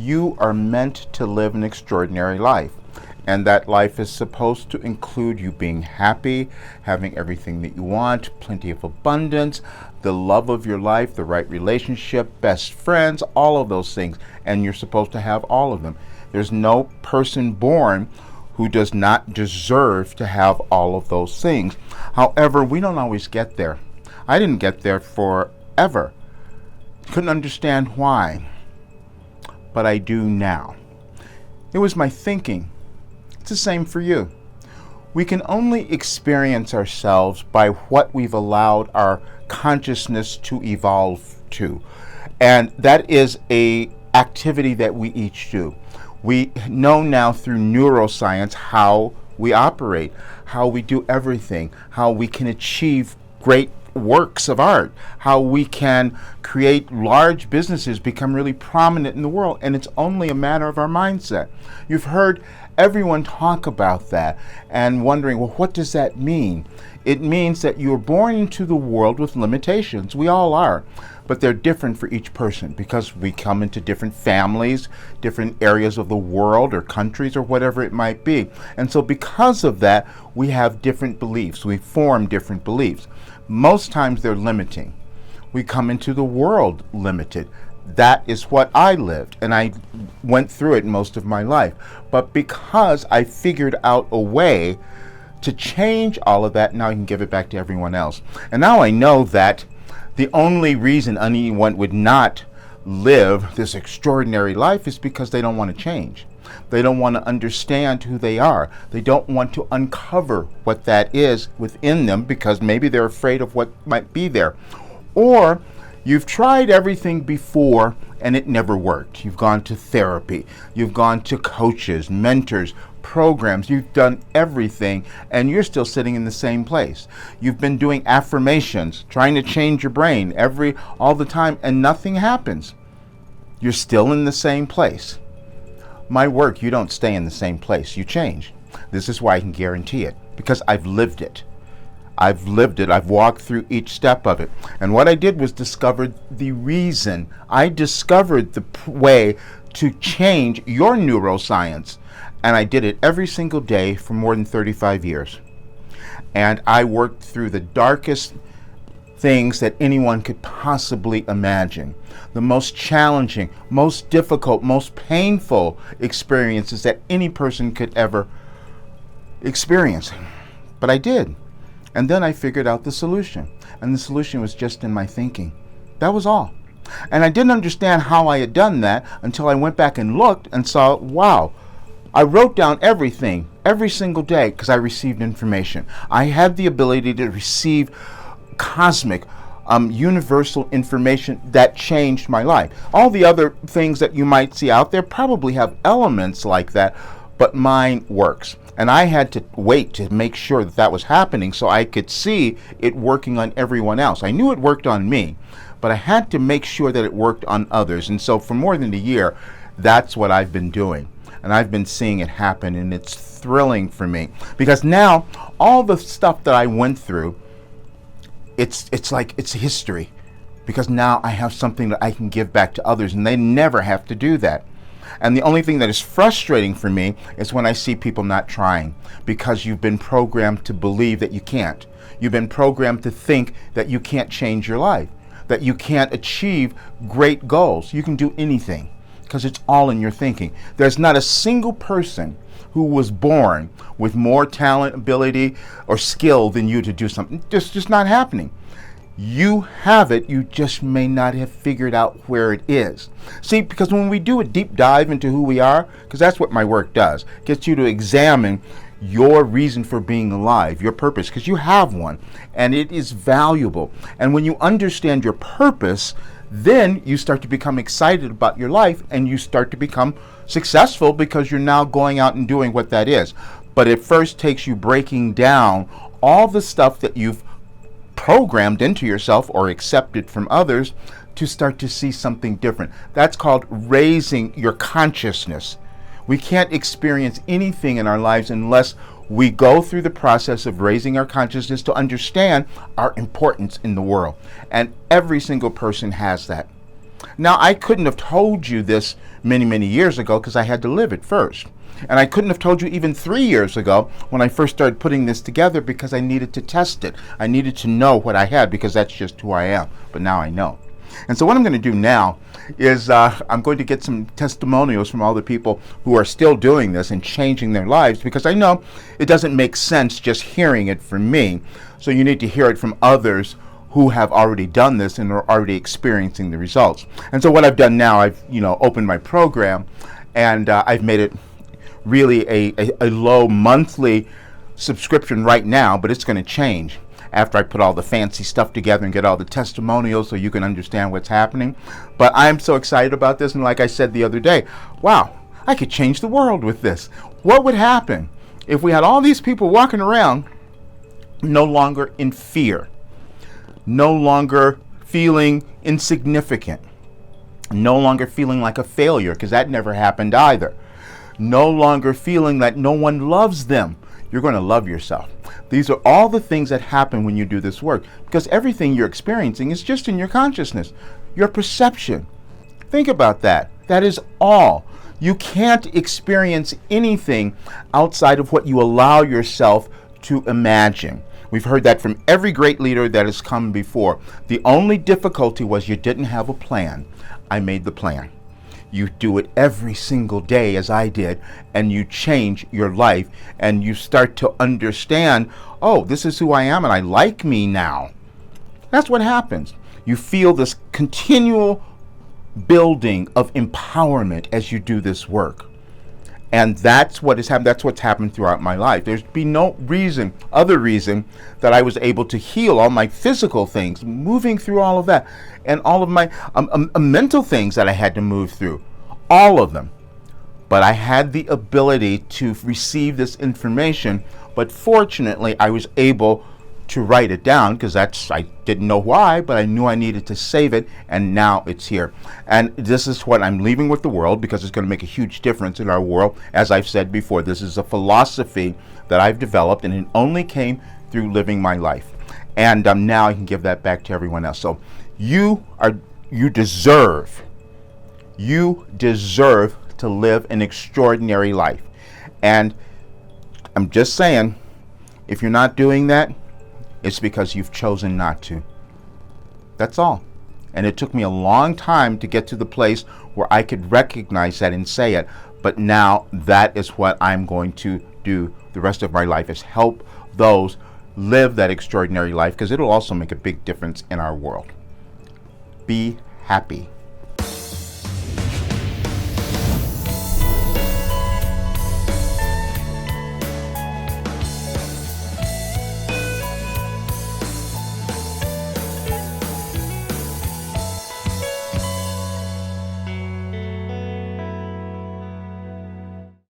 You are meant to live an extraordinary life. And that life is supposed to include you being happy, having everything that you want, plenty of abundance, the love of your life, the right relationship, best friends, all of those things. And you're supposed to have all of them. There's no person born who does not deserve to have all of those things. However, we don't always get there. I didn't get there forever. Couldn't understand why. But I do now. It was my thinking. It's the same for you. We can only experience ourselves by what we've allowed our consciousness to evolve to. And that is a activity that we each do. We know now through neuroscience how we operate, how we do everything, how we can achieve great works of art, how we can create large businesses become really prominent in the world, and it's only a matter of our mindset. You've heard everyone talk about that and wondering, well, what does that mean? It means that you're born into the world with limitations. We all are, but they're different for each person because we come into different families, different areas of the world or countries or whatever it might be. And so because of that, we have different beliefs. We form different beliefs. Most times they're limiting. We come into the world limited. That is what I lived, and I went through it most of my life. But because I figured out a way to change all of that, now I can give it back to everyone else. And now I know that the only reason anyone would not live this extraordinary life is because they don't want to change. They don't want to understand who they are. They don't want to uncover what that is within them because maybe they're afraid of what might be there. Or you've tried everything before and it never worked. You've gone to therapy. You've gone to coaches, mentors, programs. You've done everything and you're still sitting in the same place. You've been doing affirmations, trying to change your brain all the time, and nothing happens. You're still in the same place. My work, you don't stay in the same place. You change. This is why I can guarantee it, because I've lived it. I've lived it. I've walked through each step of it. And what I did was discover the reason. I discovered the way to change your neuroscience. And I did it every single day for more than 35 years. And I worked through the darkest things that anyone could possibly imagine. The most challenging, most difficult, most painful experiences that any person could ever experience. But I did. And then I figured out the solution. And the solution was just in my thinking. That was all. And I didn't understand how I had done that until I went back and looked and saw, wow, I wrote down everything every single day because I received information. I had the ability to receive cosmic, universal information that changed my life. All the other things that you might see out there probably have elements like that, but mine works. And I had to wait to make sure that that was happening so I could see it working on everyone else. I knew it worked on me, but I had to make sure that it worked on others. And so for more than a year, that's what I've been doing. And I've been seeing it happen, and it's thrilling for me. Because now, all the stuff that I went through, it's like it's history. Because now I have something that I can give back to others, and they never have to do that. And the only thing that is frustrating for me is when I see people not trying, because you've been programmed to believe that you can't. You've been programmed to think that you can't change your life, that you can't achieve great goals. You can do anything because it's all in your thinking. There's not a single person who was born with more talent, ability, or skill than you to do something. It's just not happening. You have it, you just may not have figured out where it is. See, because when we do a deep dive into who we are, because that's what my work does, gets you to examine your reason for being alive, your purpose, because you have one, and it is valuable. And when you understand your purpose, then you start to become excited about your life, and you start to become successful because you're now going out and doing what that is. But it first takes you breaking down all the stuff that you've programmed into yourself or accepted from others to start to see something different. That's called raising your consciousness. We can't experience anything in our lives unless we go through the process of raising our consciousness to understand our importance in the world. And every single person has that. Now, I couldn't have told you this many, many years ago because I had to live it first. And I couldn't have told you even 3 years ago when I first started putting this together because I needed to test it. I needed to know what I had because that's just who I am. But now I know. And so what I'm going to do now is I'm going to get some testimonials from all the people who are still doing this and changing their lives, because I know it doesn't make sense just hearing it from me. So you need to hear it from others who have already done this and are already experiencing the results. And so what I've done now, I've opened my program, and I've made it really a low monthly subscription right now, but it's going to change after I put all the fancy stuff together and get all the testimonials so you can understand what's happening. But I'm so excited about this, and like I said the other day, wow, I could change the world with this. What would happen if we had all these people walking around no longer in fear, no longer feeling insignificant, no longer feeling like a failure, because that never happened either, no longer feeling that no one loves them? You're going to love yourself. These are all the things that happen when you do this work, because everything you're experiencing is just in your consciousness, your perception. Think about that. That is all. You can't experience anything outside of what you allow yourself to imagine. We've heard that from every great leader that has come before. The only difficulty was you didn't have a plan. I made the plan. You do it every single day, as I did, and you change your life, and you start to understand, oh, this is who I am, and I like me now. That's what happens. You feel this continual building of empowerment as you do this work. And that's what has happened. That's what's happened throughout my life. There's been no other reason that I was able to heal all my physical things, moving through all of that, and all of my mental things that I had to move through, all of them. But I had the ability to receive this information, but fortunately I was able to write it down, because I didn't know why, but I knew I needed to save it, and now it's here. And this is what I'm leaving with the world, because it's going to make a huge difference in our world. As I've said before, this is a philosophy that I've developed, and it only came through living my life. And now I can give that back to everyone else. So you deserve to live an extraordinary life. And I'm just saying, if you're not doing that, it's because you've chosen not to. That's all. And it took me a long time to get to the place where I could recognize that and say it. But now that is what I'm going to do the rest of my life, is help those live that extraordinary life, because it'll also make a big difference in our world. Be happy.